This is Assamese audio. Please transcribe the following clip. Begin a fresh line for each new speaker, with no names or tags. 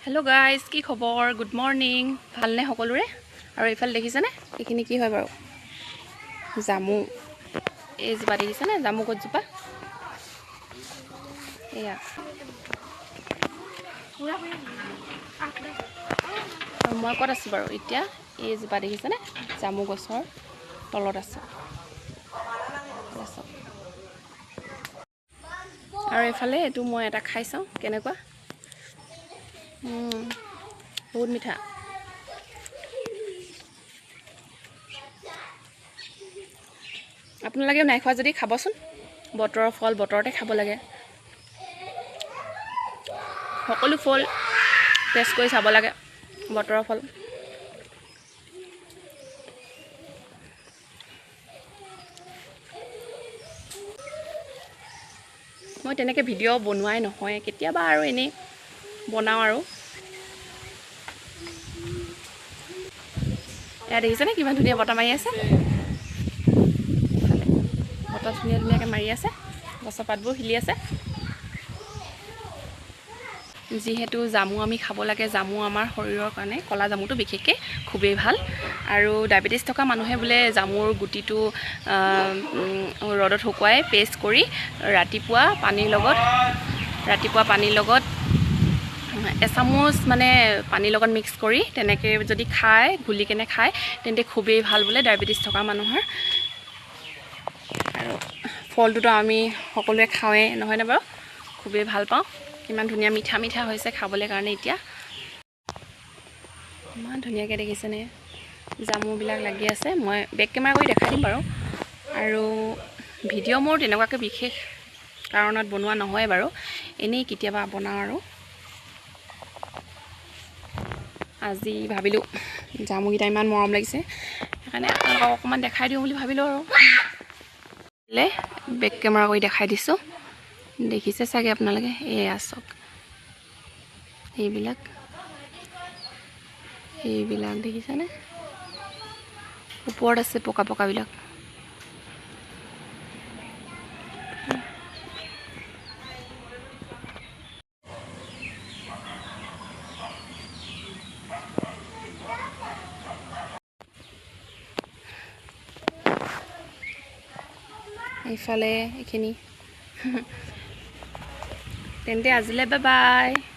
हेलो गाइस की खबर गुड मर्निंग ভালনে সকলোৰে আৰু ইফাল দেখিছানে এইখিনি কি হয় বাৰু জামু এইজোপা দেখিছানে জামু গছজোপা এয়া মই ক'ত আছো বাৰু এতিয়া এইজোপা দেখিছানে জামু গছৰ তলত আছো আৰু ইফালে এটো মই এটা খাই চাও কেনেকুৱা বহুত মিঠা আপোনালোকে নাই খোৱা যদি খাবচোন বতৰৰ ফল বতৰতে খাব লাগে সকলো ফল টেষ্ট কৰি চাব লাগে বতৰৰ ফল মই তেনেকৈ ভিডিঅ' বনোৱাই নহয় কেতিয়াবা আৰু এনে বনাও আৰু এয়া দেখিছেনে কিমান ধুনীয়া বতাহ মাৰি আছে বতাহ ধুনীয়াকৈ মাৰি আছে গছৰ পাতবোৰ হিলি আছে যিহেতু জামু আমি খাব লাগে জামু আমাৰ শৰীৰৰ কাৰণে কলা জামুটো বিশেষকৈ খুবেই ভাল আৰু ডায়েবেটিছ থকা মানুহে বোলে জামুৰ গুটিটো ৰ'দত শুকুৱাই পেষ্ট কৰি ৰাতিপুৱা পানীৰ লগত এচামুচ মানে পানীৰ লগত মিক্স কৰি তেনেকৈ যদি খায় গুলি কেনে খায় তেন্তে খুবেই ভাল বোলে ডায়েবেটিছ থকা মানুহৰ আৰু ফলটোতো আমি সকলোৱে খাওঁৱে নহয়নে বাৰু খুবেই ভাল পাওঁ কিমান ধুনীয়া মিঠা মিঠা হৈছে খাবলৈ কাৰণে এতিয়া ইমান ধুনীয়াকৈ দেখিছেনে জামুবিলাক লাগি আছে মই বেক কেমেৰা কৰি দেখাই দিম বাৰু আৰু ভিডিঅ' মোৰ তেনেকুৱাকৈ বিশেষ কাৰণত বনোৱা নহয় বাৰু এনেই কেতিয়াবা বনাওঁ আৰু আজি ভাবিলোঁ জামুকেইটা ইমান মৰম লাগিছে সেইকাৰণে আপোনালোকক অকণমান দেখাই দিওঁ বুলি ভাবিলোঁ আৰু বেক কেমেৰা কৰি দেখাই দিছোঁ দেখিছে চাগে আপোনালোকে এয়া চাওক এইবিলাক দেখিছেনে ওপৰত আছে পকা পকাবিলাক এইফালে এইখিনি তেন্তে আজিলৈ বাই বাই